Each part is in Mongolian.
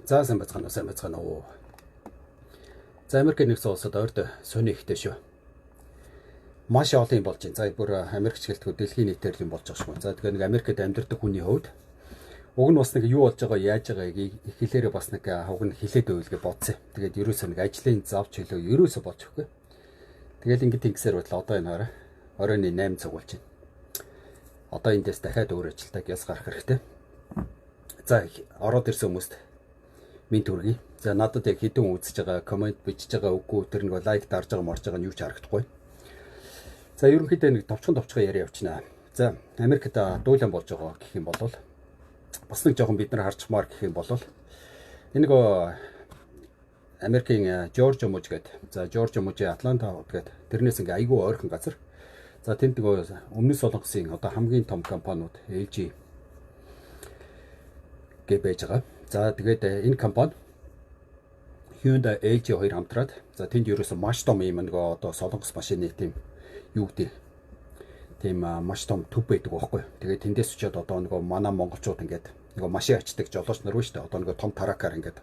За сайн байцгаана уу. За Америк нэгдсэн улсад ойрд сони ихтэй шүү. Маш олон юм болж байна. За бүр Америкч гэлтгүү дэлхийн нийтээр юм болж байгаа шүү. За тэгэхээр нэг Америкт амьдардаг хүний хувьд уг нь бас нэг юу болж байгаа, яаж байгааг хэлээрээ бас нэг уг нь хэлээд өгөлгээ бодсон. Тэгээд ерөөсөө нэг ажлын завч хэлөө ерөөсөө болж өгөхгүй. Тэгээд ингэж ингэсээр бодлоо одоо энэ оройн 8 цаг болж байна. Одоо эндээс дахиад өөр ажилтаа яс гарах хэрэгтэй. За ороод ирсэн хүмүүст минь төргий. За надад яг хэдэн үзэж байгаа, комент бичиж байгаа үгүй тэр нэг лайк дарж байгаа морж байгаа нь юу ч харагдахгүй. За ерөнхийдөө нэг товчхон яриа явуулчихна. За Америкт дуулан болж байгаа гэх юм бол бас нэг жоохон бид нар харчмаар гэх юм бол энэ нэг Америкийн Жоржиа муж гэдэг. За Жоржиа мужийн Атланта гэдэг. Тэрнээс ингээ айгүй ойрхон газар. За тэнд нэг өмнөд Солонгосын одоо хамгийн том компаниуд LG гэж байж байгаа. За тэгээд энэ компани Hyundai LG хоёр хамтраад за тэнд ерөөсөн маш том юм нэг одоо солонгос машины тийм юу гэдэг тийм маш том төв байдаг байхгүй. Тэгээд тэндээс очиод одоо нэг манай монголчууд ингээд нэг машин ачдаг жолооч нар шүү дээ. Одоо нэг том таракаар ингээд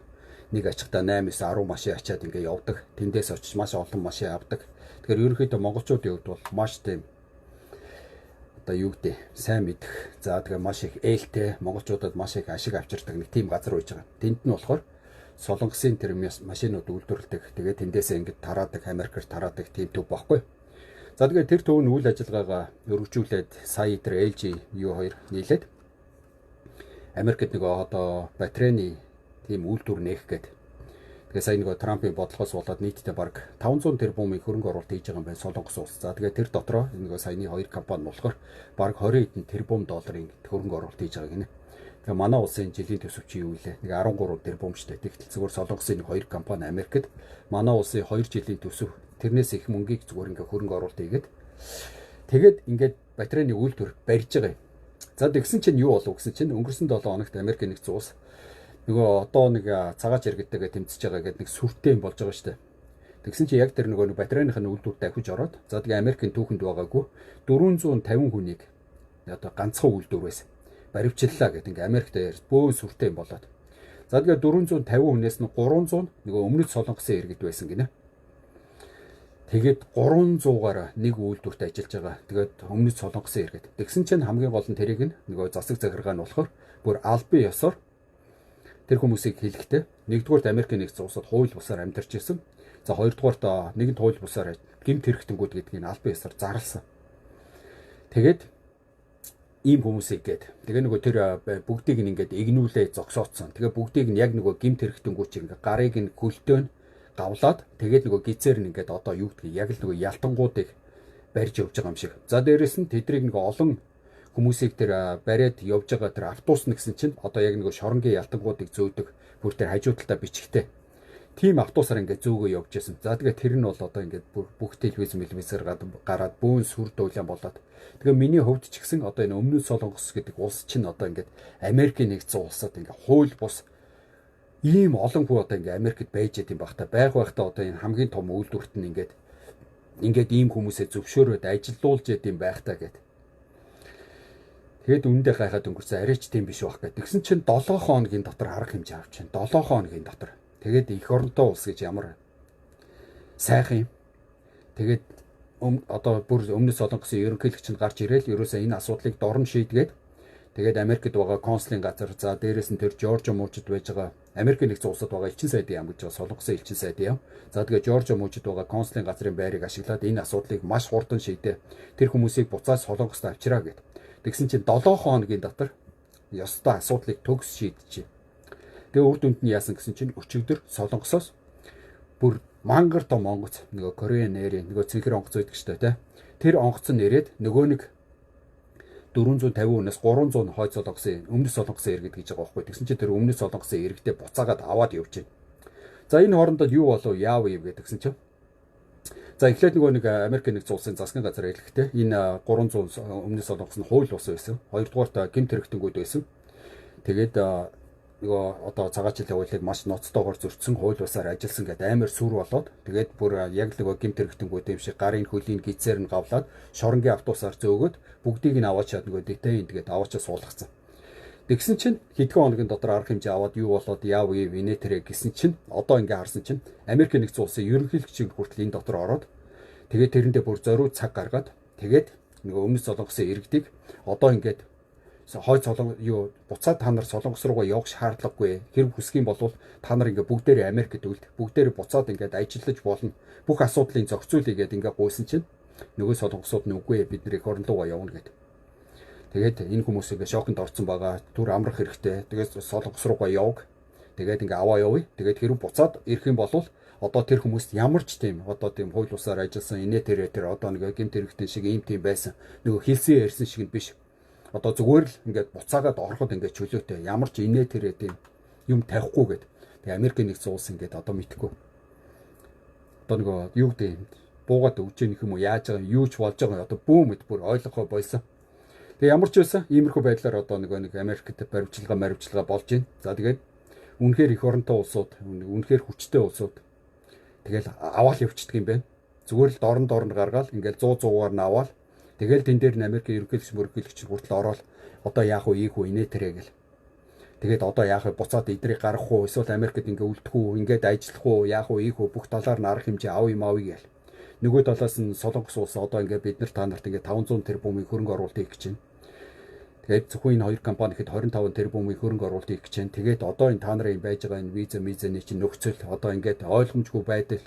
нэг ачихдаа 8-9 10 машин ачаад ингээд явдаг. Тэндээс очиж маш олон машин авдаг. Тэгэхээр ерөнхийдөө монголчуудын хувьд бол маш тийм одоо юу гэдэг сайн мэдэх. За тэгээ маш их ээлтэй монголчуудад маш их ашиг авчирдаг нэг тийм газар байж байгаа. Тэнд нь болохоор солонгосын тэр машинууд үйлдвэрлэдэг. Тэгээ тэндээсээ ингээд тараадаг, Америкээр тараадаг тийм төв баггүй. За тэгээ тэр төв нь үйл ажиллагаагаа өргөжүүлээд сая тэр LG U2 нийлээд Америкт нэг одоо батарейны тийм үйлдвэр нээх гээд. Тэгээ сая нэг Трампын бодлогоос болоод нийтдээ баг 500 тэрбумын хөрөнгө оруулалт хийж байгаа юм байна солонгос улс. За тэгээ тэр дотроо нэг саяны хоёр компани болохоор баг 20 хэдэн тэрбум долларын хөрөнгө оруулалт хийж байгаа гинэ. Тэгээ манай улсын жилийн төсөвч юу вэ? Нэг 13 тэрбум штэ. Тэгтэл зүгээр солонгосын нэг хоёр компани Америкт манай улсын 2 жилийн төсөв тэрнээс их мөнгийг зүгээр ингээ хөрөнгө оруулалт хийгээд тэгээд ингээд батарейны үйлдвэр барьж байгаа юм. За тэгсэн чинь юу болов гэсэн чинь өнгөрсөн 7 хоногт Америк нэгдсэн улс нөгөө одоо нэг цагаач иргэдтэйгээ тэмцэж байгаа гэдэг нэг сүртэй юм болж байгаа шүү дээ. Тэгсэн чинь яг тэр нөгөө батарейных нь үйлдвэр давхиж ороод за тэгээ Америкийн түүхэнд байгаагүй 450 хүнийг одоо ганцхан үйлдвэрээс баривчлаа гэдэг ингээ Америкт бөөн сүртэй юм болоод. За тэгээ 450 хүнээс нь 300 нөгөө өмнөд солонгосын иргэд байсан гинэ. Тэгээд 300-аар нэг үйлдвэрт ажиллаж байгаа. Тэгээд өмнөд солонгосын иргэд. Тэгсэн чинь хамгийн гол нь тэрийг нөгөө засаг захиргаа нь болохоор бүр албан ёсоор тэр хүмүүсийг хэлэхдээ нэгдүгээрт Америкийн нэгдсэн улсад хууль бусаар амьдарч ирсэн. За хоёрдугаарт нэгэнт хууль бусаар гэмт хэрэгтэнгүүд гэдгийг албан ёсоор зарласан. Тэгээд ийм хүмүүсийг гээд тэгээ нөгөө тэр бүгдийг нь ингээд игнүүлээ зогсооцсон. Тэгээ бүгдийг нь яг нөгөө гэмт хэрэгтэнгүүд чинь ингээд гарыг нь хөлтөөн гавлаад тэгээд нөгөө гизээр нь ингээд одоо юу гэдгийг яг л нөгөө ялтангуудыг барьж явж байгаа юм шиг. За дээрэс нь тэдрийг нөгөө олон хүмүүсийг тэр бариад явж байгаа тэр автобус нэгсэн чинь одоо яг нөгөө шоронгийн ялтангуудыг зөөдөг бүр тэр хажуу талаа бичгтэй. Тим автобусаар ингээд зөөгөө явж байсан. За тэгээ тэр нь бол одоо ингээд бүх телевизээр гараад бөөн сүр дуулан болоод. Тэгээ миний хувьд ч гэсэн одоо энэ өмнөд солонгос гэдэг улс чинь одоо ингээд Америкийн нэгдсэн улсад ингээд хууль бус ийм олон хүн одоо ингээд Америкт байж байгаа юм багтаа. Байхдаа одоо энэ хамгийн том үйлдвэрт нь ингээд ийм хүмүүсээ зөвшөөрөөд ажилуулж яд юм байхтаа гэдэг. Тэгэд үндэ гайхаад өнгөрсөн арайч тийм биш байх гэдэг. Тэгсэн чинь 7 хоногийн дотор арга хэмжээ авч чинь 7 хоногийн дотор. Тэгээд эх оронтой улс гэж ямар сайхан юм. Тэгээд одоо бүр өмнөд солонгосын ерөнхийлөгч нь гарч ирээл ерөөсөө энэ асуудлыг дорн шийдгээд тэгээд Америкт байгаа консулын газар за дээрээс нь тэр Жоржиа мужид байж байгаа Америкийн нэгдсэн улсад байгаа элчин сайдын яам гэж байгаа солонгосын элчин сайдын яам. За тэгээд Жоржиа мужид байгаа консулын газрын байрыг ашиглаад энэ асуудлыг маш хурдан шийдээ. Тэр хүмүүсийг буцаад солонгост авчираа гэд. Тэгсэн чинь 7 хоногийн дотор ёстой асуудлыг төгс шийдчихэ. Тэгээ үр дүнд нь яасан гэсэн чинь өчигдөр солонгосоос бүр мангар том онгоц нөгөө Кореан Air-ийн нөгөө цэнхэр онгоц байдаг шүү дээ. Тэр онгоц нь ирээд нөгөө нэг 450 хүнээс 300 хойд солонгосын өмнөд солонгосын иргэд гэж байгаа байхгүй. Тэгсэн чинь тэр өмнөд солонгосын иргэдээ буцаагаад аваад явж байна. За энэ хоорондоо юу болов яав юм гэдгсэн чинь. За эхлээд нөгөө нэг Америкийн нэгдсэн улсын засгийн газар хэлэхдээ энэ 300 өмнөд солонгос нь хууль бус байсан. Хоёрдугаарт гэмт хэрэгтэнгүүд байсан. Тэгээд нөгөө одоо цагаачлалын хуулийг маш ноцтойгоор зөрчсөн хууль бусаар ажилласан гэдэг амар сүр болоод тэгээд бүр яг л нөгөө гэмт хэрэгтэнгүүд юм шиг гарын хөлийн гизээр нь гавлаад шоронгийн автобусаар зөөгөөд бүгдийг нь аваачаад нөгөө дэтэйн тэгээд аваачаа суулгацсан. Тэгсэн чинь хэдхэн хоногийн дотор арга хэмжээ аваад юу болоод яав инээ тэрэ гэсэн чинь одоо ингээ харсан чинь Америк нэгдсэн улсын ерөнхийлөгчийн хүртэл энэ дотор ороод тэгээд тэрэндээ бүр зориуд цаг гаргаад тэгээд нөгөө өмнөд Солонгосын иргэдийг одоо ингээд хойд солонгос юу буцаад та нар Солонгос руугаа явах шаардлагагүй. Хэрэг хүсэх юм бол та нар ингээ бүгдээрээ Америкт үлд. Бүгдээрээ буцаад ингээд ажиллаж болно. Бүх асуудлыг зохицуулъя гэдээ ингээ гуйсан чинь нөгөө солонгосууд нь үгүй бид нэр эх орон руугаа явна гэдэг. Тэгээд энэ хүмүүс ингээ шоконд орсон байгаа. Түр амрах хэрэгтэй. Тэгээд Солонгос руугаа явг. Тэгээд ингээ аваа явъя. Тэгээд хэрэг буцаад ирэх юм бол одоо тэр хүмүүст ямар ч тийм одоо тийм хууль бусаар ажилласан инээ тэр одоо нэг гэмт хэрэгтэн шиг ийм тийм байсан. Нөгөө хэлсэн ярьсан шиг нь биш. Одоо зүгээр л ингээд буцаагаад ороход ингээд чөлөөтэй ямар ч инээ тэрэ тийм юм тавихгүй гэд. Тэгээ Америк нэгдсэн улс ингээд одоо мэдхгүй. Одоо нөгөө юу гэдэг буугаад өгч яах юм уу яаж байгаа юу ч болж байгаа одоо бүү мэд бүр ойлгохоо болсон. Тэгээ ямар ч байсан иймэрхүү байдлаар одоо нэг Америкт баримчилгаа болж байна. За тэгээд үнэхээр эх оронтой улсууд үнэхээр хүчтэй улсууд тэгэл аваад явчихдаг юм байна. Зүгээр л дорн гаргаал ингээд 100-100-аар нь аваад тэгэл тэн дээр нь Америкийн ерөнхийлөгч хүртэл ороод одоо яах вэ ийх үү инээ тэрэ гэл. Тэгээд одоо яах вэ буцаад эдрийг гаргах уу эсвэл Америкт ингээ үлдэх үү ингээд ажиллах уу яах вэ ийх үү бүх талаар нь арга хэмжээ ав юм гэл. Нөгөө талаас нь Солонгос улс одоо ингээ бид нар та нарт ингээ 500 тэрбумын хөрөнгө оруулалт хийх гэж байна. Тэгээд зөвхөн энэ хоёр компани ихэд 25 тэрбумын хөрөнгө оруулалт хийх гэж байна. Тэгээд одоо энэ та нарын байж байгаа энэ визаны чинь нөхцөл одоо ингээд ойлгомжгүй байдал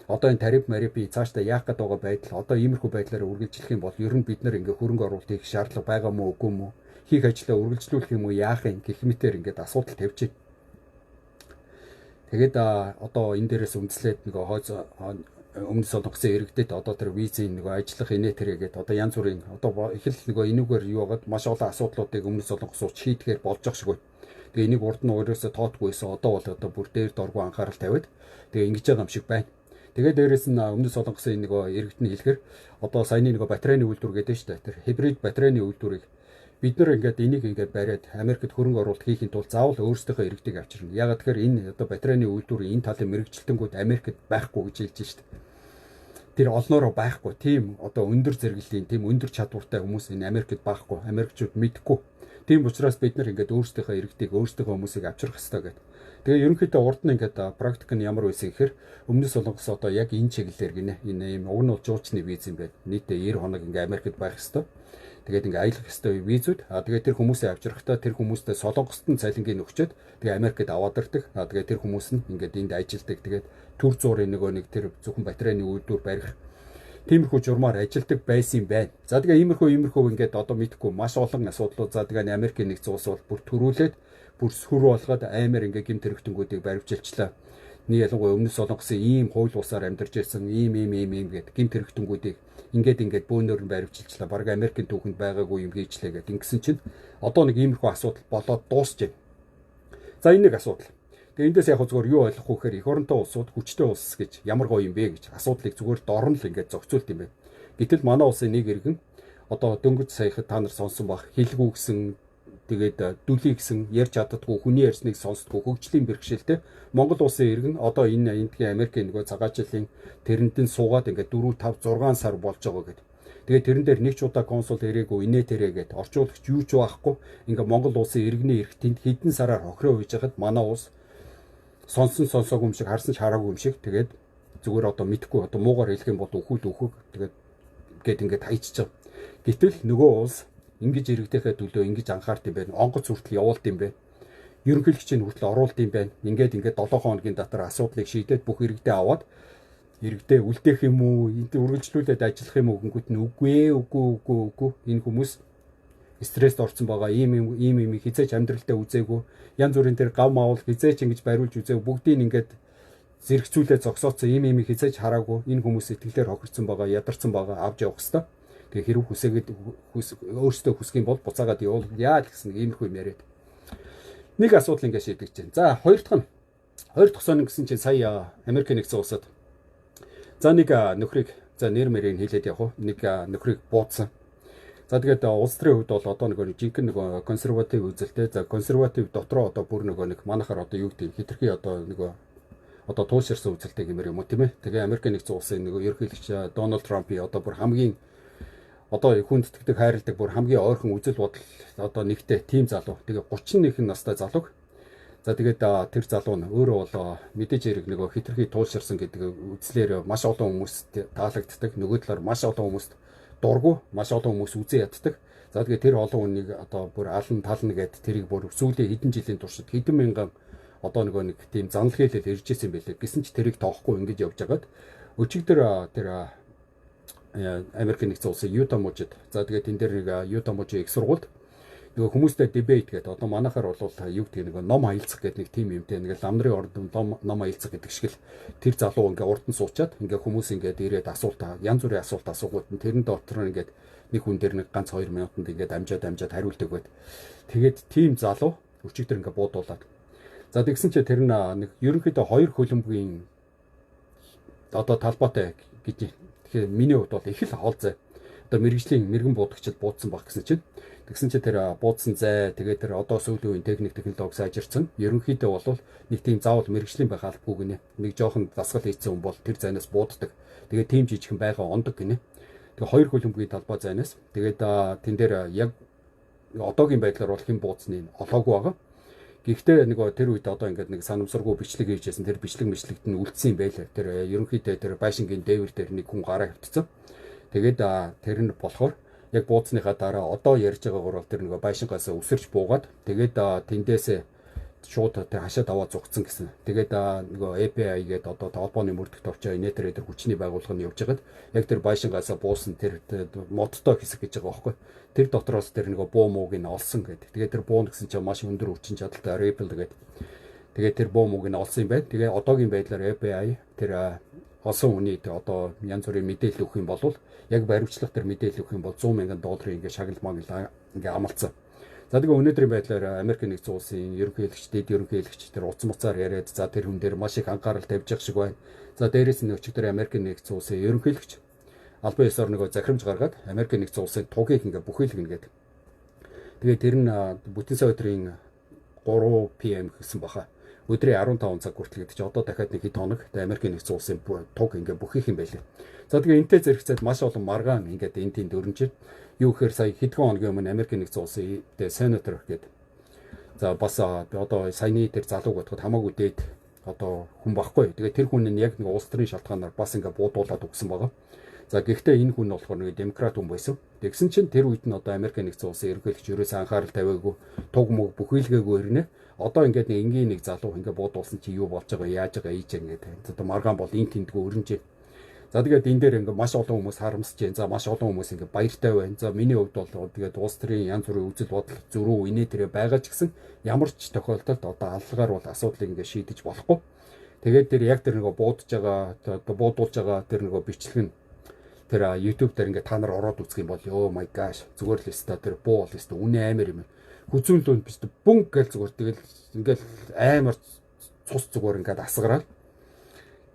одоо энэ тариф марипи цаашдаа яах гээд байгаа байдал одоо иймэрхүү байдлаараа үргэлжлэх юм бол ер нь бид нар ингээ хөрөнгө оруулалт хийх шаардлага байгаа мó үгүй мó хийх ажлаа үргэлжлүүлэх юм уу яах юм гэх мэтээр ингээд асуудал тавьж байна. Тэгээд одоо энэ дээрээс үндэслээд нөгөө хойц өмнө Солонгосын иргэдэд одоо тэр визийн нөгөө ажиллах инээ тэрэгээд одоо янз бүрийн одоо их л нөгөө энүүгээр юу байгаад маш олон асуудлуудыг өмнө Солонгосууд шийдэхээр болж байгаа шиг байна. Тэгээ энийг урд нь өөрөөсөө тоотгүйсэн одоо бол одоо бүр дээр доргу анхаарал тавиад тэгээ ингэж байгаа юм шиг байна. Тэгээд дээрэс нь өмнөд Солонгосын нөгөө иргэд нь хэлэхээр одоо саяны нөгөө батарейны үйлдвэр гэдэг нь шүү дээ. Тэр хибрид батарейны үйлдвэрийг бид нар ингээд энийг ингээд бариад Америкт хөрөнгө оруулалт хийхин тулд заавал өөрсдийнхөө иргэдийг авчирна. Ягаад тэгэхээр энэ одоо батарейны үйлдвэрийн энэ талын мэрэгчлэлтэнгүүд Америкт байхгүй гэж хэлж шүү дээ. Тэр олноороо байхгүй. Тийм одоо өндөр зэрэглэлийн, тийм өндөр чадвартай хүмүүс энэ Америкт байхгүй. Америкчууд мэдхгүй. Тийм учраас бид нар ингээд өөрсдийнхөө иргэдийг, өөрсдийнхөө хүмүүсийг авчрах хэрэгтэй гэдэг. Тэгээ ерөнхийдөө урд нь ингээд практик нь ямар байсан гэхээр өмнөд Солонгос одоо яг энэ чиглэлээр гинэ. Энэ ийм уг нь бол жуучны виз юм байна. Нийтдээ 90 хоног ингээд Америкт байх хэрэгтэй. Тэгээд ингээ аялах ёстой визүүд. Тэгээд тэр хүмүүсээ авчрахтаа тэр хүмүүстээ Солонгост нь цалингийн өгчөөд тэгээ Америкт аваад ирдэг. Тэгээд тэр хүмүүс нь ингээд энд ажилдаг. Тэгээд төр зуурын нөгөө нэг тэр зөвхөн батарейны үйлдвэр барих тиймэрхүү журмаар ажилдаг байсан юм байна. За тэгээ иймэрхүү ингээд одоо мэдхгүй маш олон асуудлууд. За тэгээ Америкийн нэгдсэн улс бол бүр төрүүлээд бүр сүр болгоод аймаар ингээ гэмт хэрэгтэнгүүдийг баримжилчлаа. Нэг ялангуяа өмнөд Солонгосын ийм хууль бусаар амьдарч ирсэн ийм гэд гэмт хэрэгтэнгүүдийг ингээд бөөнөр нь баримжилчлаа. Бараг Америкийн түүхэнд байгаагүй юм хийчлээ гэд. Ингэсэн чинь одоо нэг иймэрхүү асуудал болоод дуусч байна. За энэ нэг асуудал. Тэгээ эндээс яг зүгээр юу ойлгох вэ гэхээр эх оронтой улсууд хүчтэй улс гэж ямар гоё юм бэ гэж асуудлыг зүгээр дорн л ингээд зохицуулт юм байна. Гэтэл манай улсын нэг иргэн одоо дөнгөж саяхад та нар сонсон баг хэлгүй гэсэн тэгээд дүлий гэсэн ярьж чаддаггүй хүний ярьсныг сонсдоггүй хөгжлийн бэрхшээлтэй Монгол улсын иргэн одоо энэ эндхийн Америкийн нөгөө цагаачлалын тэрэнд нь суугаад ингээд 4 5 6 сар болж байгаа гэдэг. Тэгээд тэрэн дээр нэг ч удаа консул ирээгүй инээ тэрэгээд орчуулагч юу ч байхгүй ингээд Монгол улсын иргэний эрх тэнд хэдэн сараар хохироо хийж хахад манай улс сонсон сонсоогүй юм шиг харсан ч хараагүй юм шиг тэгээд зүгээр одоо мэдхгүй одоо муугаар хэлэх юм бол үхэл тэгээд ингээд хайчиж байгаа. Гэтэл нөгөө улс ингэж иргэдийнхээ төлөө ингэж анхаард юм байна. Онгоц хүртэл явуулд юм байна. Ерөнхийлөгчийн хүртэл оруулд юм байна. Ингээд 7 хоногийн дотор асуудлыг шийдээд бүх иргэдээ аваад иргэдээ үлдээх юм уу, энд үргэлжлүүлээд ажиллах юм уу гингүүт нь үгүй. Энэ хүмүүс стресст орсон байгаа. Ийм хизээч амьдралдаа үзээгүй. Янз бүрийн тэр гав маавал хизээч ингэж бариулж үзээгүй. Бүгдийг ингээд зэрэгцүүлээд зогсооцсон ийм хизээч хараагүй. Энэ хүмүүс сэтгэлээр хохирцсон байгаа, ядарсан байгаа авч явах хэрэгтэй. Тэгээ хэрэг хүсээгээд өөрсдөө хүсэх юм бол буцаагаад явуул яа гэсэн иймэрхүү юм яриад. Нэг асуудал ингэ шийдэгч байна. За хоёр дахь сонин гэсэн чинь сая Америк нэгдсэн улсад за нэг нөхрийг за нэр мэрийг хэлээд явах. Нэг нөхрийг буудсан. За тэгээд улс төрийн хувьд бол одоо нэг жинхэнэ нэг консерватив үзэлтэй. За консерватив дотроо одоо бүр нэг манахаар одоо юу гэдэг хитрхи одоо нэг одоо тууширсан үзэлтэй гэмээр юм уу тийм ээ. Тэгээ Америк нэгдсэн улсын нэг ерөнхийлөгч Дональд Трампи одоо бүр хамгийн одоо хүнд итгэдэг хайрладаг бүр хамгийн ойрхон үзэл бодол одоо нэгтэй тим залуу. Тэгээ 31 настай залуу. За тэгээд тэр залуу нь өөрөө бол мэдээж хэрэг нөгөө хитрхи туулширсан гэдэг үзлээр маш олон хүмүүст таалагддаг. Нөгөө талаар маш олон хүмүүст дургу, маш олон хүмүүс үзээ яддаг. За тэгээд тэр олон хүнийг одоо бүр алан тална гэд тэрийг бүр сүүлийн хэдэн жилийн туршид хэдэн мянган одоо нөгөө нэг тийм занал хэлэл ирж ирсэн байлээ. Гэсэн ч тэрийг тоохгүй ингэж явж байгаад өчигдөр тэр Америкийн нэгдсэн улсын Юта мужид. За тэгээд энэ дээр нэг Юта мужийн их сургуульд нөгөө хүмүүстэй дебейт гэдэг одоо манайхаар бол юу гэдэг нэг ном хаялцах гэдэг нэг тим юмтэй нэг ламдрын ордон ном хаялцах гэдэг шиг л тэр залуу ингээ урд нь суучаад ингээ хүмүүс ингээ ирээд асуулт янз бүрийн асуулт асуугууд нь тэрэн дотор ингээ нэг хүн дээр нэг ганц 2 минутанд ингээ дамжаад хариулдаг байд. Тэгээд тим залуу өчигдөр ингээ буудуулаад. За тэгсэн чи тэр нэг ерөнхийдөө 2 хөлбөмбөгийн одоо талбайтай гэж. Тэгэхээр миний хувьд бол их л хоолзай. Одоо мэрэгжлийн мэрэгэн буудагчид буудсан баг гэсэн чинь тэгсэн чи тэр буудсан зай тэгээд тэр одоо сүүлийн үеийн техник технологи сайжирсан. Ерөнхийдөө бол нэг тийм заавал мэрэгжлийн байх албагүй гинэ. Нэг жоохон дасгал хийсэн хүн бол тэр зайнаас бууддаг. Тэгээд тийм жижигхэн байгаа ондог гинэ. Тэгээ 2 хөлбөмбөгийн талбай зайнаас тэгээд тэн дээр яг одоогийн байдлаар бол хэн буудсныг олоогүй байгаа. Гэхдээ нөгөө тэр үед одоо ингээд нэг санамсаргүй бичлэг хийжсэн тэр бичлэгт нь үлдсэн юм байлаа. Тэр ерөнхийдөө тэр байшингийн дээвэр дээр нэг хүн гараа хөвтцөн. Тэгээд тэр нь болохоор яг буудсныхаа дараа одоо ярьж байгаагаар бол тэр нөгөө байшингаас өсөрч буугаад тэгээд тэндээсээ шууд тэр хашаад аваа зугцсан гэсэн. Тэгээд нөгөө API гэдэг одоо толгойн мөрдөх товчоо инетер хүчний байгууллага нь явж байгаад яг тэр байшингаас буусан тэр модтой хэсэг гэж байгаа байхгүй. Тэр дотроос тэр нөгөө буу мууг нь олсон гэдэг. Тэгээд тэр буу гэсэн чинь маш өндөр хүчин чадалтай Ripple гэдэг. Тэгээд тэр буу мууг нь олсон юм байна. Тэгээд одоогийн байдлаар API тэр олсон хүний одоо янз бүрийн мэдээлэл өгөх юм бол яг баримтлах тэр мэдээлэл өгөх юм бол $100,000 ингээ шагналмаг ингээ амлцсан. За тэгээ өнөөдрийн байдлаар Америкийн нэгдсэн улсын ерөнхийлөгч, дэд ерөнхийлөгч тэр утас муцаар яриад за тэр хүн дээр маш их анхаарал тавьж явах шиг байна. За дээрээс нь өчигдөр Америкийн нэгдсэн улсын ерөнхийлөгч албан ёсоор нөгөө захирамж гаргаад Америкийн нэгдсэн улсын тугийг ингээ бүхийлгэнэ гэдэг. Тэгээ тэр нь бүтэн сая өдрийн 3 PM гэсэн баха. Өдрийн 15 цаг хүртэл гэдэг чи одоо дахиад нэг хэд хоног Америкийн нэгдсэн улсын туг ингээ бүхийх юм байлээ. За тэгээ энтэй зэрэгцээд маш олон маргаан ингээд энэ тийм дөрөнжид юу гэхээр сая хэдхэн хоногийн өмнө Америкийн нэгдсэн улсын сенатор гэдэг. За бас одоо саяны тэр залууг бодоход хамаагүй дээд одоо хүн баггүй. Тэгээ тэр хүн нь яг нэг улс төрийн шалтгаанаар бас ингээ буудуулаад өгсөн байгаа. За гэхдээ энэ хүн болохоор нэг демократ хүн байсан. Тэгсэн чинь тэр үед нь одоо Америкийн нэгдсэн улсын ерөнхийлөгч ерөөсөө анхаарал тавиагүй, туг мөг бүхийлгээгүй ирнэ. Одоо ингээд нэг энгийн нэг залуу ингээ буудуулсан чи юу болж байгаа, яаж байгаа, ийж ингээд. Одоо маргаан бол ин тэндгүй өрнжээ. За тэгээд энэ дээр ингээ маш олон хүмүүс харамсаж байна. За маш олон хүмүүс ингээ баяртай байна. За миний хувьд бол тэгээд улс төрийн янз бүрийн үзэл бодол зөрүү инээтрээ байгаа ч гэсэн ямар ч тохиолдолд одоо аллагаар бол асуудлыг ингээ шийдэж болохгүй. Тэгээд тэр яг тэр нөгөө буудаж байгаа, одоо буудуулж байгаа тэр нөгөө бичлэг нь тэр YouTube дээр ингээ та нар ороод үзэх юм бол oh my gosh зүгээр л өстой тэр буу бол өстой үнэ амар юм. Хүзүүн лүнд биш бүнг гэл зүгээр тэгэл ингээл амар цус зүгээр ингээд асгараад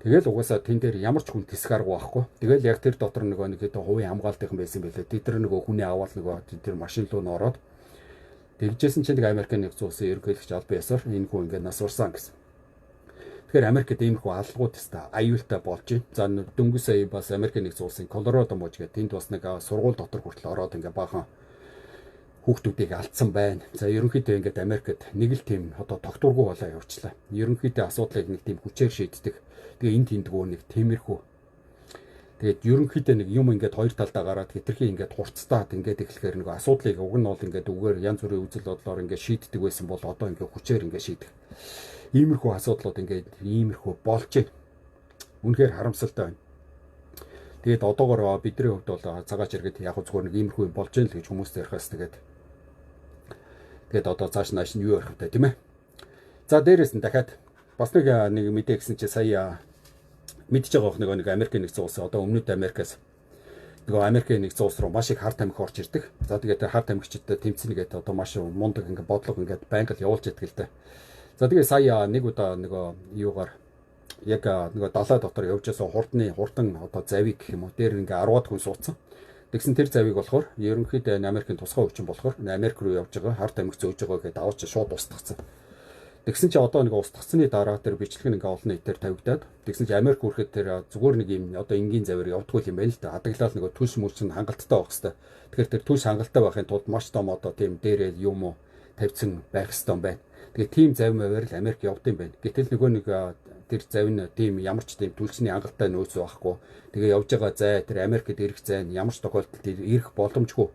тэгэл угаасаа тэн дээр ямар ч хүн тисэх арга байхгүй. Тэгэл яг тэр дотор нэг хэд хувийн хамгаалтынхан байсан байлээ. Тэр нөгөө хүний аваад нөгөө тэр машин руу н ороод тэгжсэн чинь Америкийн нэгдсэн улсын ерөнхийлөгч албан ёсоор энэ хүн ингээд насварсан гэсэн. Тэгэхээр Америкт иймэрхүү алгууд тест аюултай болж байна. За дөнгөж сая бас Америкийн нэгдсэн улсын Колорадо муж гэдэг тэнд бас нэг сургууль дотор хүртэл ороод ингээ баахан хүүхдүүдийг алдсан байна. За ерөнхийдөө ингээд Америкт нэг л тийм одоо тогтворгүй болоо явуулчлаа. Ерөнхийдөө асуудлыг нэг тийм хүчээр шийддэг. Тэгээ энэ тэндгөө нэг тиймэрхүү. Тэгээд ерөнхийдөө нэг юм ингээд хоёр талдаа гараад хитрхи ингээд хурцтаад ингээд эхлэхээр нэг асуудлыг уг нь бол ингээд үгээр янз бүрийн үзэл бодлоор ингээд шийддэг байсан бол одоо ингээд хүчээр ингээд шийдэх. Иймэрхүү асуудлууд ингээд иймэрхүү болж байна. Үнэхээр харамсалтай байна. Тэгээд одоогоор бидний хувьд бол цагаач иргэд яг зүгээр нэг иймэрхүү юм болж байна л гэж хүмүүст ярихаас тэгээд одоо цааш нааш нь юу ярих вэ тийм ээ. За дээрээс нь дахиад бас нэг мэдээ гэсэн чи сая мэдж байгаа нэг Америкийн нэгдсэн улс одоо өмнөд Америкаас нөгөө Америкийн нэгдсэн улс руу маш их хар тамхи орж ирдэг. За тэгээд хар тамхичдад тэмцэнэ гэдэг одоо маш мундаг ингээд бодлого ингээд байнга л явуулж яддаг л да. За тэгээд сая нэг удаа нөгөө юугаар яг нөгөө далай дотор явж байсан хурдан одоо завиг гэх юм уу дээр ингээ 10-аад хүн суудсан. Тэгсэн тэр завиг болохоор ерөнхийдөө Америкийн тусгай өвчин болохоор Америк руу явж байгаа хар тамхи зөөж байгаа гэдээ авч шууд устгацсан. Тэгсэн чи одоо нэг устгацсны дараа тэр бичлэг нэг олон нийтээр тавигдаад тэгсэн чи Америк хүрэхэд тэр зүгээр нэг юм одоо энгийн завар явдггүй юм байна л да. Хадаглал нэг түлш мүлч нь хангалттай байх хэвээр. Тэгэхээр тэр түлш хангалттай байхын тулд маш том одоо тийм дээрээ юм уу тавьсан байх хэвээр байна. Тэгээ тийм завин аваар л Америк явд юм байна. Гэтэл нөгөө нэг тэр завин тийм ямар ч тийм түлшний хангалттай нөөц байхгүй. Тэгээ явж байгаа зай тэр Америкт ирэх зай нь ямар ч тохиолдолд ирэх боломжгүй.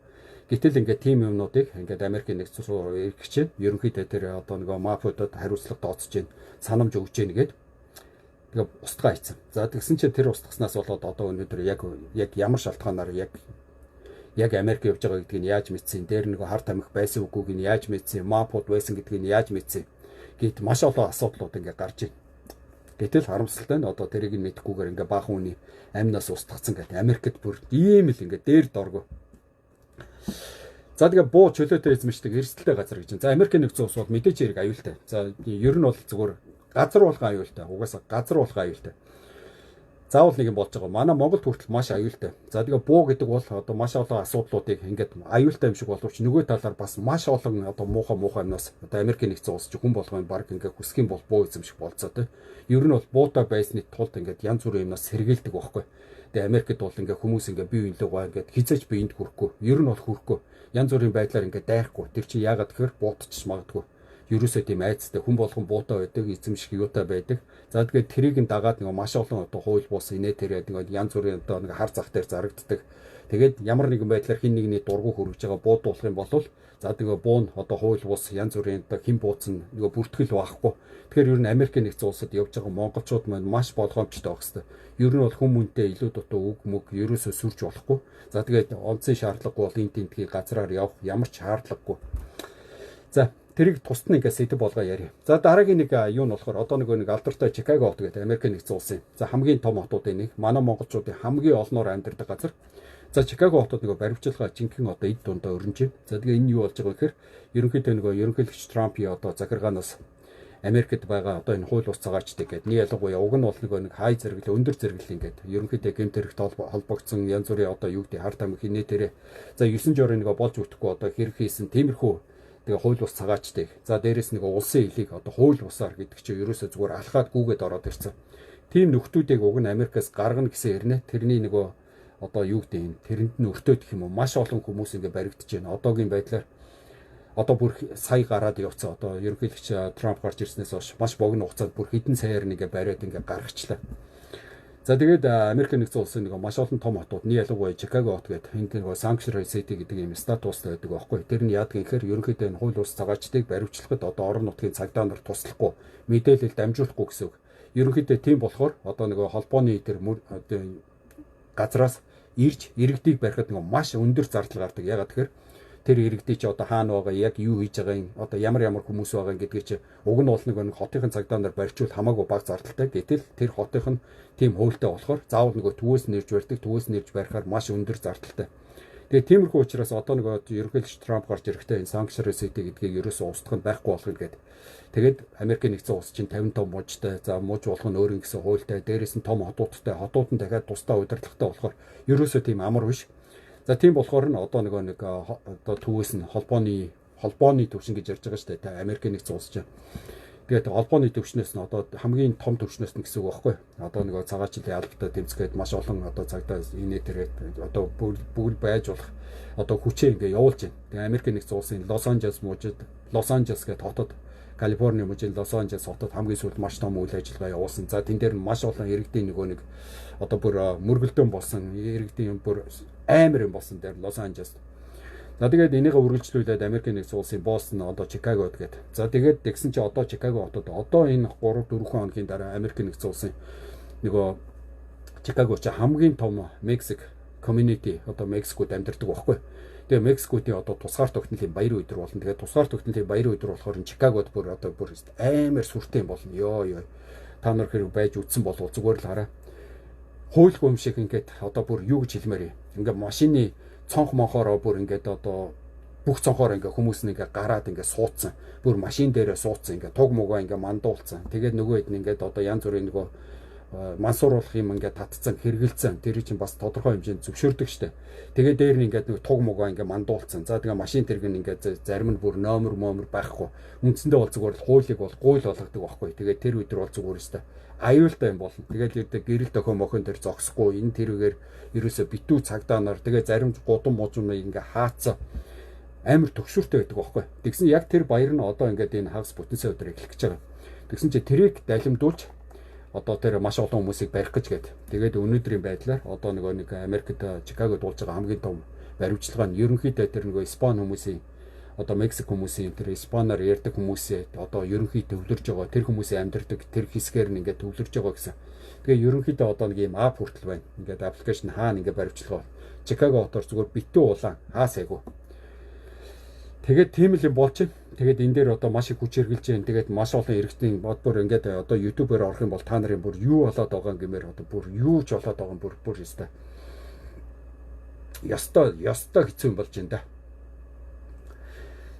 Гэтэл ингээд тийм юмнуудыг ингээд Америкийн нэгдсэн улс ирэх чинь ерөнхийдөө тэр одоо нэг мафиудад хариуцлага тооцож гин санамж өгч гин гээд тэгээ устгаа хийцэн. За тэгсэн чинь тэр устгаснаас болоод одоо өнөөдөр яг ямар шалтгаанаар яг Америк явж байгаа гэдгийг яаж мэдсэн, дээр нэг харт амих байсан үгүйг нь яаж мэдсэн, мафиуд байсан гэдгийг яаж мэдсэн гэд маш олон асуудлууд ингээд гарч ийн. Гэтэл харамсалтай нь одоо тэрийг нь мэдэхгүйгээр ингээд баахан хүний амнаас устгацсан гэдэг Америкт бүр ийм л ингээд дээр доргоо. За тэгээ буу чөлөөтэй эзэмшдэг эрсдэлтэй газар гэж. За Америкийн нэгдсэн улс бол мэдээж хэрэг аюултай. За ер нь бол зүгээр газар болгон аюултай. Угаасаа газар болгон аюултай. Заавал нэг юм болж байгаа. Манай Монголд хүртэл маш аюултай. За тэгээ буу гэдэг бол одоо маш олон асуудлуудыг ингээд аюултай юм шиг боловч нөгөө талаар бас маш олон одоо муухай юмнаас одоо Америкийн нэгдсэн улс ч хүн болгоом баг ингээд хүсэх юм бол буу эзэмших болцоо тэ. Ер нь бол буутай байсны тулд ингээд янз бүрийн юмнаас сэргийлдэг байхгүй. Тэгээ Америкт бол ингээ хүмүүс ингээ бие биенлэгөө ингээ хизээж биеинд хүрэхгүй. Ер нь бол хүрэхгүй. Янз бүрийн байдлаар ингээ дайхгүй. Тэр чинь яагаад гэхээр буутчих магадгүй. Ерөөсөө тийм айцтай хүн болгон буутай байдаг, эзэмших юутай байдаг. За тэгээд тэрийг нь дагаад нэг маш олон одоо хууль бус инээ тэрэг нэг янз бүрийн одоо нэг хар зах дээр зарагддаг. Тэгээд ямар нэгэн байдлаар хин нэгний дургу хөргөж байгаа буудуулах юм бол за тэгээ буун одоо хууль бус янз бүрийн одоо хэн бууцсан нэг бүртгэл байхгүй. Тэгэхээр ер нь Америкийн нэгдсэн улсад явж байгаа монголчууд маань маш болгоомжтой байх хэвээр. Ер нь бол хүн мөнтэй илүү дутуу үг мөг ерөөсөө сүрж болохгүй. За тэгээд онцгийн шаардлагагүй бол энэ тентгийн газраар явах ямар ч шаардлагагүй. За тэрийг тусад нь ингээ сэтэв болгоо яриа. За дараагийн нэг юу нь болохоор одоо нэг алдартай Чикаго хот гэдэг Америкийн нэгдсэн улсын за хамгийн том хотуудын нэг манай монголчуудын хамгийн олноор амьдардаг газар. За Чикаго хотод нэг баримтчилгаа жинхэнэ одоо эд дундаа өрнөж. За тэгээ энэ юу болж байгаа гэхээр ерөнхийдөө нэг ерөнхийлөгч Трампын одоо захиргаанаас Америкт байгаа одоо энэ хууль бус цагаачдаг гэдэг нэг ялангуяа уг нь бол нэг хай зэрэглэл өндөр зэрэглэл ингээд ерөнхийдөө гэмт хэрэгт холбогдсон янз бүрийн одоо юу гэдэг харт амиг хинээ тэрэ за 9 жорын нэг болж өгөхгүй одоо хэрэг хийсэн тиймэрхүү тэгээ хууль бус цагаачдаг. За дээрэс нэг улсын элийг одоо хууль бусаар гэдэг чинь ерөөсөө зүгээр алхаад гүгээд ороод ирсэн. Тим нөхдүүдийг уг нь Америкаас гаргана гэсэн хэрнээ тэрний нөгөө одоо юу гэдэг юм тэрэнд нь өртөөд гэх юм уу маш олон хүмүүс ингээд баригдаж байна. Одоогийн байдлаар одоо бүр сая гараад явцсан одоо ерөнхийлөгч Трамп гарч ирснээс хойш маш богино хугацаанд бүр хэдэн саяар нэгэ бариад ингээ гаргачлаа. За тэгээд Америкийн нэгдсэн улсын нэг маш олон том хотууд нь ялангуяа Чикаго хот гэдэг энэ Sanctuary City гэдэг юм статустай байдаг байхгүй. Тэр нь яадаг гэхээр ерөнхийдөө энэ хууль бус цагаачдыг баривчлахад одоо орон нутгийн цагдаа нар туслахгүй мэдээлэл дамжуулахгүй гэсэн үг. Ерөнхийдөө тийм болохоор одоо нэг холбооны тэр газраас ирж иргэдийг барихад нэг маш өндөр зардал гардаг. Яагаад тэгэхээр тэр иргэдий чи одоо хаана байгаа яг юу хийж байгаа юм одоо ямар хүмүүс байгаа гэдгийг чи уг нь бол нэг хотын цагдаа нар барьчвал хамаагүй бага зардалтай. Гэтэл тэр хотын тийм хуультай болохоор заавал нөгөө төвөөс нэрж барьдаг төвөөс нэрж барихаар маш өндөр зардалтай. Тэгээ тиймэрхүү учраас одоо нөгөө ерөнхийлөгч Трамп гарч ирэхдээ энэ Sanctuary City гэдгийг ерөөсөө устгах нь байхгүй болох гэдэг. Тэгээд Америкийн нэгдсэн улс чинь 55 мужтай за муж болох нь өөр ингэсэн хуультай дээрээс нь том хотуудтай хотууд нь дахиад тусдаа удирдлагатай болохоор ерөөсөө тийм амар биш. За тийм болохоор нь одоо нэг одоо төвөөс нь холбооны төвшин гэж ярьж байгаа шүү дээ. Америкийн нэгдсэн улс чинь. Тэгээд холбооны төвшнөөс нь одоо хамгийн том төвшнөөс нь гэсэн үг байхгүй. Одоо нэг цагаачлалын албатай тэмцгээд маш олон одоо цагдаа инээ тэрэг одоо бүгд байж болох одоо хүчээ ингээ явуулж байна. Тэгээд Америкийн нэгдсэн улсын Лос Анжелес гэдэг хотод Калифорни мужийн Лос Анжелес хотод хамгийн сүүлд маш том үйл ажиллагаа явуулсан. За тэн дээр маш олон иргэдийн нэг одоо бүр мөргөлдөөн болсон иргэдийн бүр амар юм болсон дээр Лос Анжелес. За тэгээд энийгээ үргэлжлүүлээд Америкийн нэгдсэн улсын Бостон одоо Чикаго гэдэг. За тэгээд тэгсэн чи одоо Чикаго хотод одоо энэ 3-4 хоногийн дараа Америкийн нэгдсэн улсын нөгөө Чикаго ч хамгийн том Мексик community одоо Мексикод амьдардаг байхгүй. Тэгээ Мексикуудын одоо тусгаар тогтнолын баяр өдөр болно. Тэгээд тусгаар тогтнолын баяр өдөр болохоор Чикагод бүр одоо бүр амар сүртэй болно. Йоо. Та нар хэрэг байж үтсэн болов зүгээр л хараа. Хуйлгүй юм шиг ингээд одоо бүр юу гэж хэлмээр юм. Ингээд машины цонх монхороо бүр ингээд одоо бүх цонхоор ингээд хүмүүс нэг гараад ингээд суудсан. Бүр машин дээрээ суудсан ингээд туг муугаа ингээд мандуулсан. Тэгээд нөгөө хэд нь ингээд одоо янз бүрийн нөгөө мансууруулах юм ингээд татцсан хэргэлцэн тэр чинь бас тодорхой хэмжээнд зөвшөөрдөг штэ. Тэгээ дээр нь ингээд нэг туг мугаа ингээд мандуулсан. За тэгээ машин тэрэг нь ингээд зарим нь бүр номер байхгүй. Үндсэндээ бол зүгээр л хуулийг бол гуйл болгодог байхгүй. Тэгээ тэр өдөр бол зүгээр өстэй аюултай юм болно. Тэгээд ирдэг гэрэл дохио мохон тэр зогсохгүй энэ тэрүүгээр ерөөсө битүү цагдаа нар тэгээ зарим гудам мужууд ингээд хаацсан амар төгшүүртэй байдаг байхгүй. Тэгсэн яг тэр баяр нь одоо ингээд энэ хагас бүтэнсээ өдөр эхлэх гэж байгаа. Тэгсэн чи тэрийг далимдуулж одоо тэр маш олон хүмүүсийг барих гэж гээд. Тэгээд өнөөдрийн байдлаар одоо нэг Америкт Чикагод болж байгаа хамгийн том баримтчилгаа нь ерөнхийдөө тэр нөгөө Испани хүмүүсийн одоо Мексик хүмүүсийн тэр Испанаар ярьдаг хүмүүсээ одоо ерөнхийдөө төвлөрж байгаа. Тэр хүмүүсийн амьдардаг тэр хэсгээр нь ингээд төвлөрж байгаа гэсэн. Тэгээ ерөнхийдөө одоо нэг юм ап хүртэл байна. Ингээд аппликейшн хаана ингээд баримтчилгаа. Чикаго хотоор зүгээр битүү улаан хаасайгүй. Тэгээд тийм л юм болж байна. Тэгээд энэ дээр одоо маш их хүч хэрглэж байна. Тэгээд маш олон иргэдийн бодбор ингээд одоо YouTube-ээр орох юм бол та нарын бүр юу болоод байгаа гэмээр одоо бүр юу ч болоод байгаа бүр ёстой. Ёстой хэцүү юм болж байна да.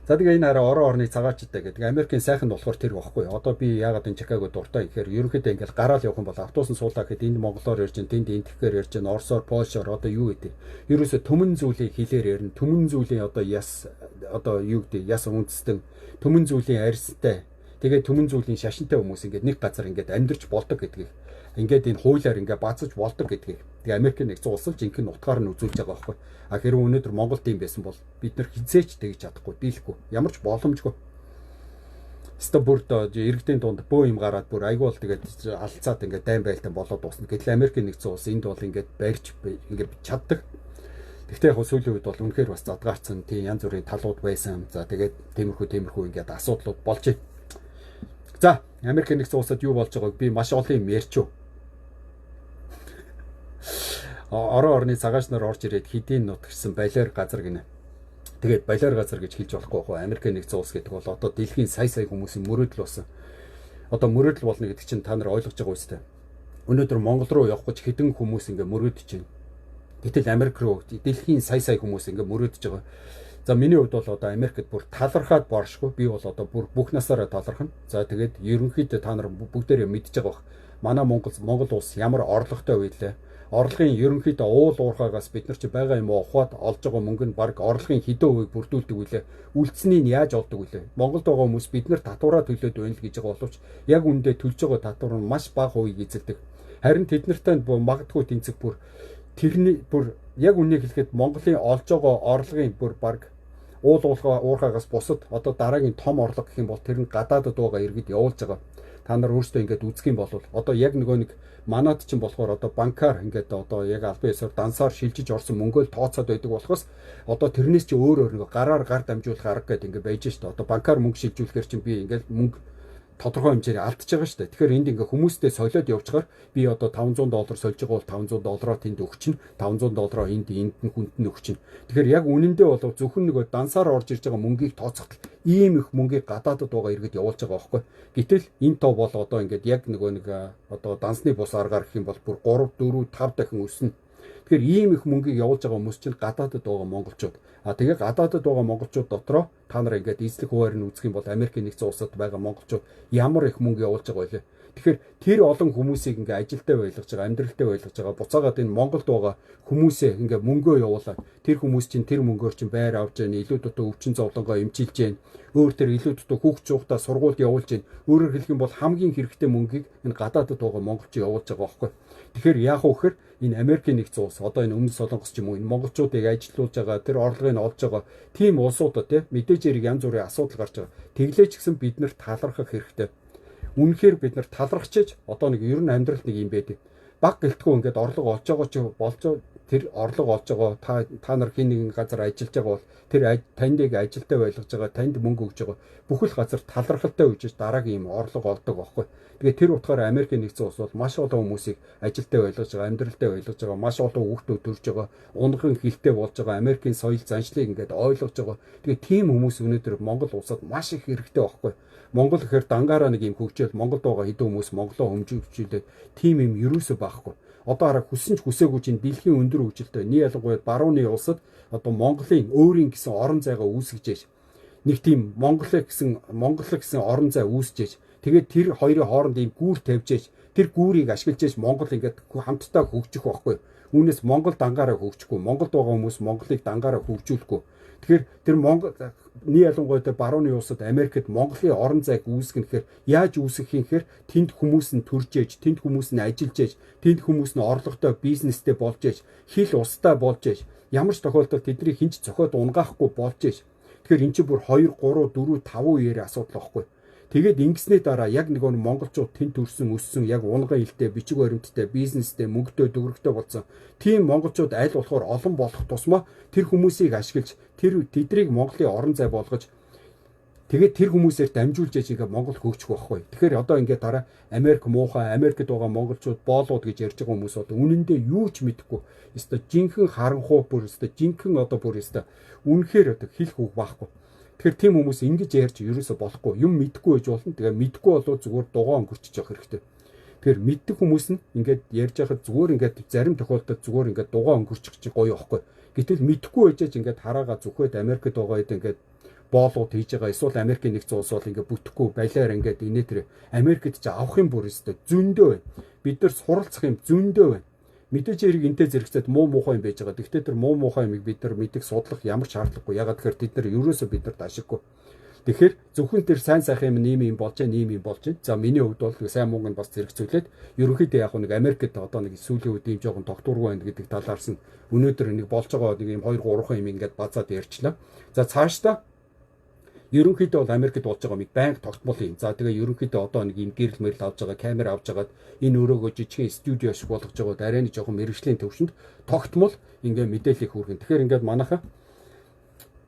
За тэгээ энэ хараа орон орны цагаачтай гэдэг. Америкийн сайхан болохоор тэр байхгүй. Одоо би яагаад энэ Чикаго дуртай гэхээр ерөнхийдөө ингээд гараал явах юм бол автобусан суулаа гэхэд энд монголоор ярьж, тэнд энтгэхээр ярьж, орсоор, польшоор одоо юу гэдэг. Ерөөсө төмөн зүйлийг хэлээр ярина. Төмөн зүйлийн одоо яс одоо юу гэдэг яс үндэстэн төмөн зүйлийн арьстай. Тэгээ төмөн зүйлийн шашинтай хүмүүс ингээд нэг газар ингээд амьдарч болдог гэдгийг. Ингээд энэ хуулиар ингээд баацаж болдог гэдгийг. Тэгээ Америкийн нэгдсэн улс л жинхэнэ утгаар нь үзүүлж байгаа байхгүй. А хэрвээ өнөөдөр Монголд юм байсан бол бид нар хизээч тэгж чадахгүй, дийлэхгүй. Ямар ч боломжгүй. Стабурд иргэдийн дунд бөө юм гараад бүр айгуул тэгээд алцаад ингээд дайм байлтан болоод дуусна. Гэтэл Америкийн нэгдсэн улс энд бол ингээд барьж ингээд чаддаг. Гэхдээ яг сүүлийн үед бол үнэхээр бас задгаарцсан тийм янз бүрийн талууд байсан. За тэгээд тиймэрхүү ингээд асуудлууд болж байна. За Америкийн нэгдсэн улсад юу болж байгааг би маш олон юм ярьчих. Орон орны цагаач нар орж ирээд хэдийн нутгсан балиар газар гинэ. Тэгээд балиар газар гэж хэлж болохгүй хөө. Америкийн нэгдсэн улс гэдэг бол одоо дэлхийн сая хүмүүсийн мөрөөдөл болсон. Одоо мөрөөдөл болно гэдэг чинь та нар ойлгож байгаа үстэй. Өнөөдөр Монгол руу явах гэж хэдэн хүмүүс ингээ мөрөөдөж байна. Гэтэл Америк руу дэлхийн сая хүмүүс ингээ мөрөөдөж байгаа. За миний хувьд бол одоо Америкт бүр талархаад боршгүй. Би бол одоо бүр бүх насаараа талархна. За тэгээд ерөнхийдөө та нар бүгдээрээ мэдж байгаа бах. Манай Монгол улс ямар орлоготой байлаа. Орлогын ерөнхийдөө уул уурхаагаас бид нар чи байгаа юм ухаад олж байгаа мөнгө нь баг орлогын хэдэн хувийг бүрдүүлдэг үлээ. Үлдсэнийг яаж олдог үлээ. Монголд байгаа хүмүүс бид нар татвараа төлөөд байна л гэж байгаа боловч яг үндэ төлж байгаа татвар нь маш бага хувийг эзэлдэг. Харин тэд нартай магадгүй тэнцэх бүр тэрний бүр яг үнийг хэлэхэд Монголын олж байгаа орлогын бүр баг уул уурхаагаас бусад одоо дараагийн том орлого гэх юм бол тэр нь гадаадд байгаа иргэд явуулж байгаа. Та нар өөрсдөө ингээд үзэх юм бол одоо яг нэг манад чинь болохоор одоо банкар ингээд одоо яг албан ёсоор дансаар шилжиж орсон мөнгөө л тооцоод байдаг болохоос одоо тэрнээс чи өөр нэг гараар гар дамжуулах арга гэдэг ингээд байж штэ. Одоо банкар мөнгө шилжүүлэхээр чинь би ингээд мөнгө тодорхой хэмжээр алдчихж байгаа шүү дээ. Тэгэхээр энд ингээ хүмүүстэй солиод явчихаар би одоо $500 сольж байгаа бол $500 тэнд өгчин, $500 энд нь хүнд нь өгчин. Тэгэхээр яг үнэндээ бол зөвхөн нөгөө дансаар орж ирж байгаа мөнгийг тооцохдол ийм их мөнгийг гадаадд байгаа иргэд явуулж байгаа байхгүй. Гэтэл энэ тоо бол одоо ингээд яг нэг одоо дансны бус аргаар гэх юм бол бүр 3, 4, 5 дахин өснө. Тэгэхээр ийм их мөнгийг явуулж байгаа хүмүүс чинь гадаадд байгаа монголчууд. Тэгээ гадаадд байгаа монголчууд дотроо та нар ингээд эзлэх хуваар нь үзэх юм бол Америкийн нэгдсэн улсад байгаа монголчууд ямар их мөнгө явуулж байгаа вэ? Тэгэхээр тэр олон хүмүүсийг ингээд ажилдаа байлгаж байгаа, амьдралдаа байлгаж байгаа. Буцаагаад энэ Монголд байгаа хүмүүсээ ингээд мөнгөө явуулаад тэр хүмүүс чинь тэр мөнгөөр чинь байр авч яана, илүү дутуу өвчин зовлонгоо эмчилж яана. Өөр тэр илүү дутуу хүүхд цуухтаа сургуульд явуулж яана. Өөрөөр хэлэх юм бол хамгийн хэрэгтэй мөнгийг энэ гадаадд байгаа монголч явуулж байгаа байхгүй. Тэгэхээр яах вэ гэхээр энэ Америкийн нэгдсэн улс одоо энэ өмнөд Солонгос ч юм уу энэ монголчуудыг ажилуулж байгаа тэр орлогыг олж байгаа тийм улсуудад тийм мэдээж хэрэг янз бүрийн асуудал гарч байгаа. Тэглээч гэсэн бид нарт талархах хэрэгтэй. Үнэхээр бид нар талархчиж одоо нэг ер нь амьдралд нэг юм байдаг. Баг гэлтгүй ингээд орлого олж байгаа ч болж тэр орлого олж байгаа та нар хин нэгэн газар ажиллаж байгаа бол тэр тандыг ажилдаа байлгаж байгаа, танд мөнгө өгж байгаа бүхэл газар талархалтай үжиж дараагийн юм орлого олдог байхгүй. Тэгээ тэр утгаараа Америкийн нэгдсэн улс бол маш олон хүмүүсийг ажилдаа байлгаж байгаа, амьдралдаа байлгаж байгаа, маш олон хүүхдүүд төрж байгаа, унган хилтэй болж байгаа, Америкийн соёл заншлыг ингээд ойлгож байгаа. Тэгээ тийм хүмүүс өнөөдөр Монгол улсад маш их хэрэгтэй байхгүй. Монгол гэхээр дангаараа нэг юм хөгжөөл Монголд байгаа хэдэн хүмүүс Монголоо хөгжүүлээд тийм юм ерөөсөө байхгүй. Одоо хараа хүссэн ч хүсээгүй чинь дэлхийн өндөр хөгжилтэй нэг ялангуяа барууны улсад одоо Монголын өөрийн гэсэн орон зайгаа үүсгэж нэг тийм Монгол гэсэн орон зай үүсгэж Тэгээд тэр хоёрын хооронд ийм гүүр тавьж ээж тэр гүүрийг ашиглаж ээж Монгол ингээд хамтдаа хөгжих байхгүй. Үүнээс Монгол дангаараа хөгжихгүй, Монголд байгаа хүмүүс Монголыг дангаараа хөгжүүлэхгүй. Тэгэхээр тэр Монголны ялангуяа тэр барууны улсад Америкт Монголын орон зайг үүсгэх гэхээр яаж үүсгэх юм гэхээр тэнд хүмүүс нь төрж ээж, тэнд хүмүүс нь ажиллаж ээж, тэнд хүмүүс нь орлоготой бизнестэй болж ээж, хил устай болж ээж, ямар ч тохиолдолд тэдний хинч цохиод унгаахгүй болж ээж. Тэгэхээр эн чинь бүр 2 3 4 5 үеэр асуудал واخгүй. Тэгээд ингэснээ дараа яг нэг монголчууд тэнд төрсөн өссөн яг унган илтэй бичиг баримттай бизнестэй мөнгөтэй төгрөгтэй болсон тийм монголчууд аль болохоор олон болох тусмаа тэр хүмүүсийг ашиглаж тэднийг Монголын орон зай болгож тэгээд тэр хүмүүсээр дамжуулж яж ингээ Монгол хөгжих байхгүй. Тэгэхээр одоо ингээ дараа Америк муухай, Америкт байгаа монголчууд боолууд гэж ярьж байгаа хүмүүс бол үнэндээ юу ч мэдэхгүй. Өстой жинхэнэ харанхуу бүр өстой жинхэнэ одоо бүр өстой үнэхээр одоо хэлэх үг байхгүй. Тэгэхээр тийм хүмүүс ингэж ярьж ерөөсө болохгүй. Юм мэдэхгүй байж болно. Тэгээ мэдэхгүй болоо зүгээр дугаа өнгөрчих жоох хэрэгтэй. Тэгэхээр мэддэг хүмүүс нь ингээд ярьж байхад зүгээр ингээд зарим тохиолдолд зүгээр ингээд дугаа өнгөрчих чинь гоё байхгүй. Гэтэл мэдэхгүй байжээж ингээд хараага зүхвэд Америкт байгаа хэд ингээд боолууд хийж байгаа. Эсвэл Америкийн нэгэн улс бол ингээд бүтэхгүй балиар ингээд инээ тэр Америкт ч авах юм бүр өстой зөндөө байна. Бид нар суралцах юм зөндөө байна. Мэдээж хэрэг энтэй зэрэгцээд муу муухай юм байж байгаа. Гэхдээ тэр муу муухай юмыг бид нар мэдих судлах ямар ч шаардлагагүй. Ягаад гэхээр тэд нар ерөөсөө бидэрт ашиггүй. Тэгэхээр зөвхөн тэр сайн сайхан юм ийм болж байна, ийм болж байна. За миний хувьд бол сайн мууг нь бас зэрэгцүүлээд ерөнхийдөө яг нэг Америкт одоо нэг сүүлийн үед ийм жоохон тогтворгүй байна гэдэг талаарс нь өнөөдөр нэг болж байгаа нэг ийм 2 3 юм ингээд базаад ярьчлаа. За цаашдаа ерөнхийдөө бол Америкт болж байгаа юм байнга тогтмол юм. За тэгээ ерөнхийдөө одоо нэг юм гэрэл мэрэл авч байгаа, камер авч байгаад энэ өрөөгөө жижигхэн студио шиг болгож байгаа арай нэг жоохон мэрэгжлийн төвшөнд тогтмол ингээ мэдээлэл хүргэн. Тэгэхээр ингээд манайхаа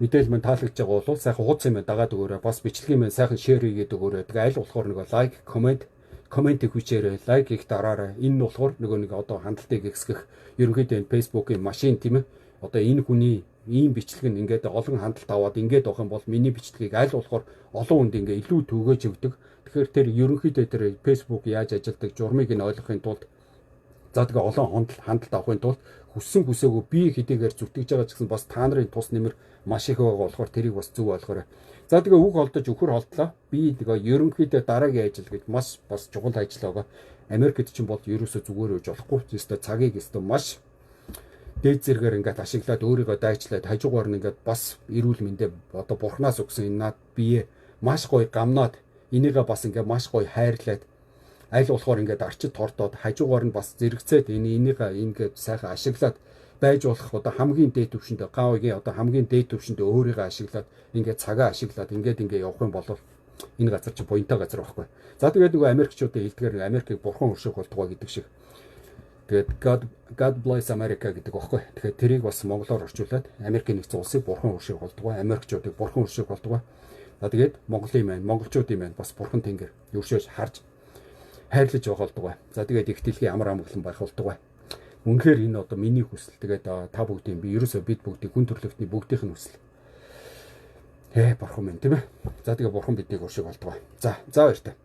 мэдээлэл мань таалагдж байгаа бол сайхан хуудас юм дагаад өгөөрэй. Бас бичлэгийн мань сайхан шеэр хийгээд өгөөрэй. Тэгээ аль болохоор нэг лайк, комент хүчээрэй, лайк их дараарай. Энэ нь болохоор нэг одоо хандлтыг ихсгэх ерөнхийдөө энэ Facebook-ийн машин тийм ээ. Одоо энэ хүний ийм бичлэг нь ингээд олон хандлт аваад ингээд авах юм бол миний бичлэгийг аль болохоор олон хүнд ингээд илүү түгээж өгдөг. Тэгэхээр тэр ерөнхийдөө тэр Facebook яаж ажилдаг журмыг нь ойлгохын тулд за тэгээ олон хандлт авахын тулд хүссэн хүсээгүй би хэдийгээр зүтгэж байгаа ч гэсэн бас та нарын тус нэмэр маш их байгаа болохоор тэрийг бас зөв ойлгоорой. За тэгээ үг холдож өхөр холдлоо. Би тэгээ ерөнхийдөө дараагийн ажил гэж бас чухал ажил байгаа. Америкт ч юм бол ерөөсөө зүгээр үж болохгүй. Зөвхөн цагийг өстө маш дээд зэрэгээр ингээд ашиглаад өөрийгөө дайчлаад хажуугаар нь ингээд бас эрүүл мэндэ одоо бурхнаас өгсөн энэ над бие маш гоё гамнаад энийгээ бас ингээд маш гоё хайрлаад аль болохоор ингээд арчид тортоод хажуугаар нь бас зэрэгцээд энийгээ ингээд сайхан ашиглаад байж болох одоо хамгийн дээд төвшөнд гавьгийн одоо хамгийн дээд төвшөнд өөрийгөө ашиглаад ингээд цагаа ашиглаад ингээд явах юм бол энэ газар чи буянтай газар байхгүй. За тэгээд нөгөө Америкчуудын хэлдгээр Америкийг бурхан өршөөх болтугай гэдэг шиг. Тэгээд God bless America гэдэг багхгүй. Тэгэхээр тэрийг бас монголоор орчуулад Америкийн нэгэн улсыг бурхан өршөөх болтугай, Америкчуудыг бурхан өршөөх болтугай. За тэгээд Монголын маань, монголчуудын маань бас бурхан тэнгэр өршөөж харж хайрлаж байгаа болтугай. За тэгээд их дэлхийн амар амгалан байх болтугай. Үнэхээр энэ одоо миний хүсэл. Тэгээд та бүгдийн би ерөөсөө бид бүгдийн хүн төрлөختний бүгдийнх нь хүсэл. Бурхан минь тийм ээ. За тэгээд бурхан биднийг өршөөх болтугай. За баяртай.